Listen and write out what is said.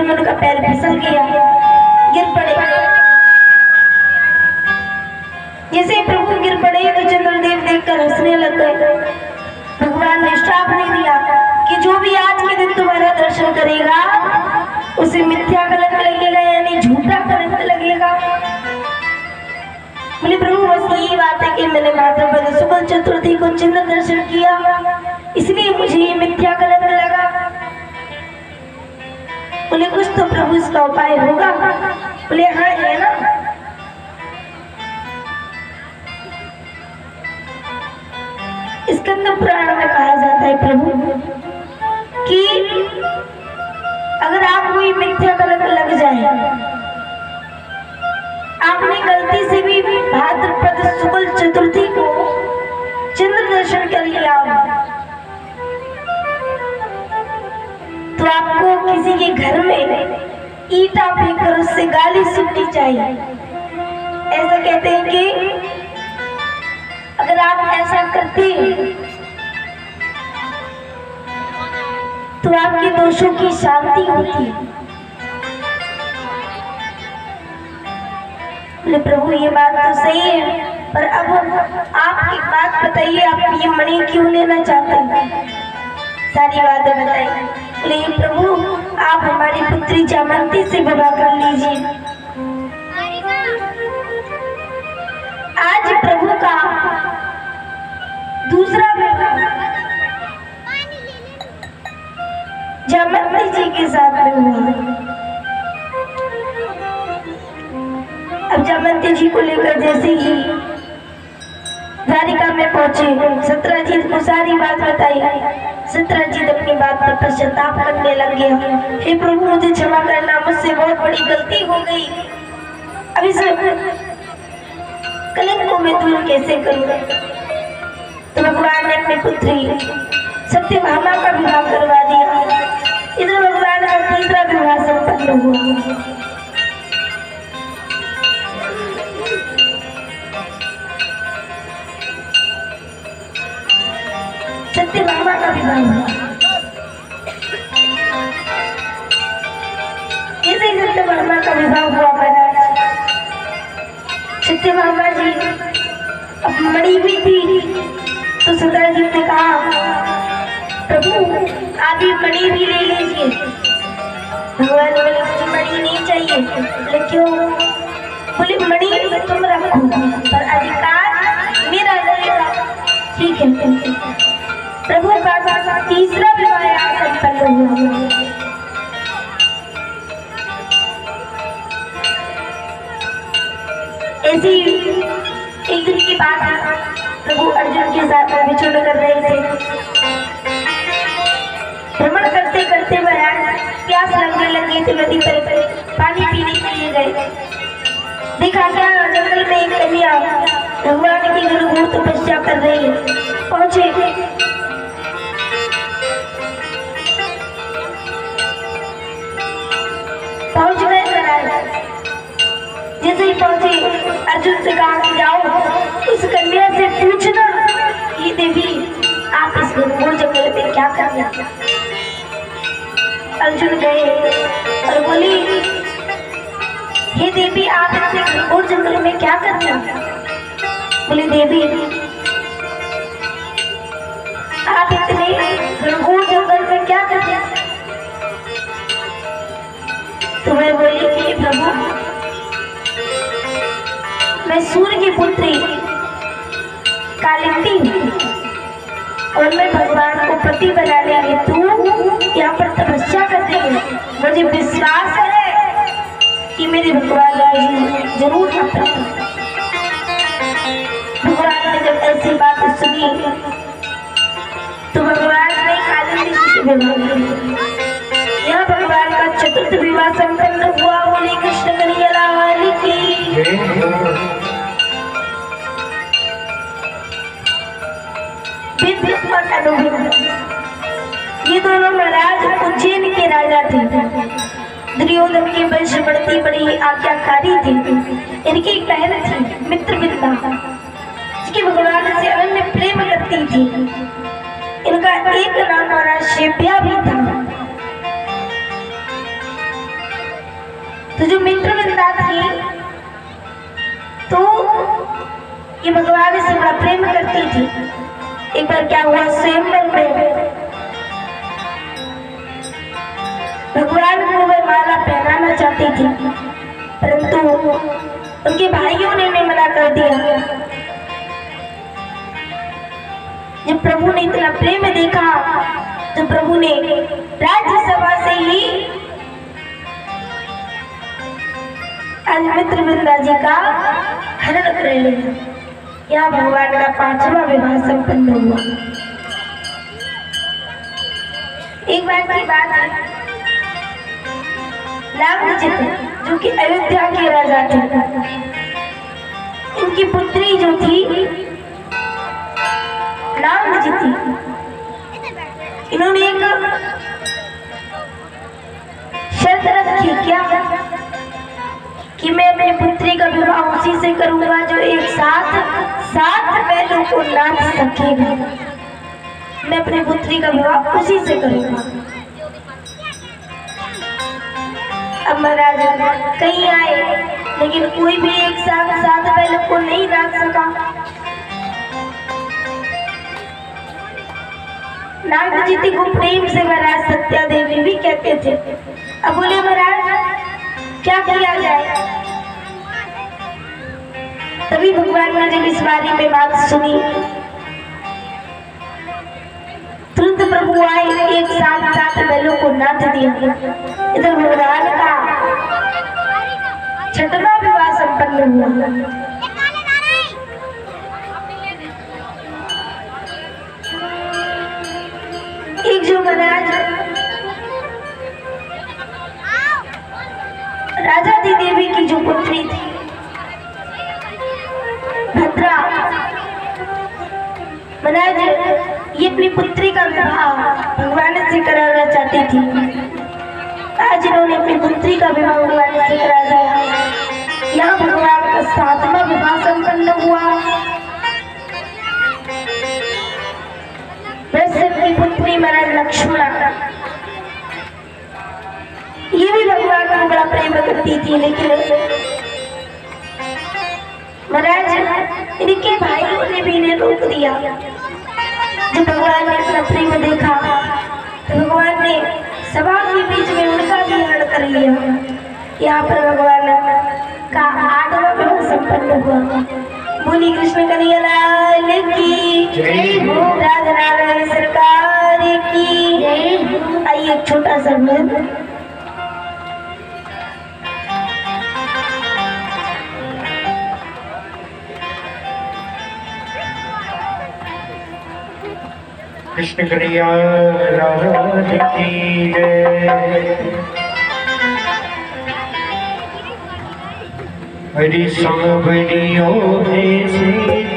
में उनका पैर फिसल गया, गिर पड़े। जैसे प्रभु गिर पड़े तो चंद्रदेव देखकर हंसने लग गए। भगवान ने श्राप नहीं दिया कि जो भी आज के दिन तुम्हारा दर्शन करेगा उसे मिथ्या कलंक लगेगा, यानी झूठा कलंक लगेगा। बोले प्रभु बस यही बात है कि मैंने भाद्रपद शुक्ल चतुर्थी को चंद्र दर्शन किया, इसलिए मुझे ये मिथ्या कलंक लगा। बोले कुछ तो प्रभु इसका उपाय होगा। बोले हाँ है ना। स्कंद पुराण में कहा जाता है प्रभु कि अगर आपको ये मिथ्या कलंक लग जाए, आपने गलती से भी भाद्रपद शुक्ल चतुर्थी को चंद्र दर्शन कर लिया तो आपको किसी के घर में ईंटा फेंककर उससे गाली सुननी चाहिए। ऐसा कहते हैं कि अगर आप ऐसा करते तो आपके दोषों की शांति होती है। प्रभु ये बात तो सही है, पर अब आप एक बात बताइए, आप ये मणि क्यों लेना चाहते हैं? सारी बातें बताइए। बोले प्रभु आप हमारी पुत्री जामंती से विवाह कर लीजिए। आज प्रभु का दूसरा विवाह जामंती जी के साथ में हुआ। अब जामंती जी को लेकर जैसे ही द्वारिका में पहुंचे, सत्यजीत को सारी बात बताई। सत्यजीत अपनी बात पर पश्चाताप करने लग गया। हे प्रभु मुझे क्षमा करना, मुझसे बहुत बड़ी गलती हो गई। अब इस कलंक को मैं दूर कैसे करूं? तो भगवान ने अपनी पुत्री सत्यभामा का विवाह करवा दिया। इधर भगवान का तीसरा विवाह संपन्न हुआ। सत्यभामा का विवाह हुआ। जैसे ही सत्यभामा का विवाह हुआ महाराज, सत्यभामा जी अब मणि भी थी तो सत्यजीत ने कहा प्रभु आप ये मणि भी ले लीजिए। भगवान बोले मुझे मणि नहीं चाहिए। बोले क्यों? बोले मणि तुम रखो पर अधिकार मेरा रहेगा। ठीक है। प्रभु का तीसरा विवाह संपन्न हुआ। ऐसी एक दिन की बात है, प्रभु अर्जुन के साथ विचरण कर रहे थे। भ्रमण करते करते महाराज प्यास लगने लगी थी, नदी पर पानी पीने के लिए गए। देखा क्या जंगल में एक कन्या भगवान की गुरु तपस्या कर रही है। पहुंचे गए महाराज। जैसे ही पहुंचे अर्जुन से कहा कि जाओ उस कन्या से पूछना ये देवी आप इस घनघोर जंगल में क्या कर रहे हैं? अर्जुन गए और बोली हे देवी आप इतने घनघोर जंगल में क्या कर रहे हैं? बोली देवी आप इतने घनघोर जंगल में क्या कर रहे हैं? तो मैं बोली कि प्रभु मैं सूर्य की पुत्री कालिंदी हूँ और मैं भगवान को पति बनाने हेतु यहाँ पर तपस्या करती हूँ। मुझे विश्वास है कि मेरे भगवान मुझे जरूर आता है। भगवान ने जब ऐसी बात सुनी तो भगवान ने कालिंदी से विवाह किया। यह भगवान का चतुर्थ विवाह संपन्न हुआ। बोले कृष्ण कन्हैया लाल की। और अनुभव ये दोनों महाराज उज्जैन के राजा थे। दुर्योधन की वंश बढ़ती बड़ी आज्ञाकारी थी। इनकी एक बहन थी मित्रविद्या, जिसकी भगवान से अनन्य प्रेम करती थी। इनका एक नाम महाराज शिव्या भी था। तो जो मित्र वृंदा थी तो ये भगवान से बड़ा प्रेम करती थी। एक बार क्या हुआ, स्वयंवर में भगवान को वह माला पहनाना चाहती थी, परंतु उनके भाइयों ने उन्हें मना कर दिया। जब प्रभु ने इतना प्रेम देखा तो प्रभु ने राज्यसभा से ही आज मित्र वृंदा जी का हरण कर लिया। यहाँ भगवान का 5वां विवाह संपन्न हुआ। एक बार की बात है, रामजी जो कि अयोध्या के राजा थे, इनकी पुत्री जो थी रामजी थी, इन्होंने एक शर्त रखी क्या कि मैं अपनी पुत्री का विवाह उसी से करूंगा जो एक साथ 7 बैलों को नाच सकेगा। मैं अपनी पुत्री का विवाह उसी से करूंगा। अब महाराज कहीं आए लेकिन कोई भी एक साथ 7 बैलों को नहीं नाच सका। नारद जी को प्रेम से महाराज सत्या देवी भी कहते थे। अब बोले महाराज क्या किया जाए? तभी भगवान ने जब इस बारे में बात सुनी, तुरंत प्रभु आए, एक साथ 7 बैलों को नाच दिया। इधर भगवान का 6वां विवाह संपन्न हुआ। एक जो महाराज राजा दी देवी की जो पुत्री थी भद्रा, महाराज ये अपनी पुत्री का विवाह भगवान से कराना चाहती थी। आज इन्होंने अपनी पुत्री का विवाह भगवान से करा दिया। यहाँ भगवान का 7वां विवाह संपन्न हुआ। वृषभ की पुत्री महाराज लक्ष्मण, ये भी भगवान को बड़ा प्रेम करती थी, लेकिन महाराज इनके भाइयों ने भी इन्हें रोक दिया। जब भगवान ने अपना प्रेम देखा तो भगवान ने सभा के बीच में उनका भी हरण कर लिया। यहाँ पर भगवान का 8वां विवाह संपन्न हुआ। बोली कृष्ण कन्हैया लाल की जय, राधा नारायण सरकार की जय। आइए एक छोटा सा भजन। कृष्ण कन्हैया लाल की जय। हरि संग बनियो है।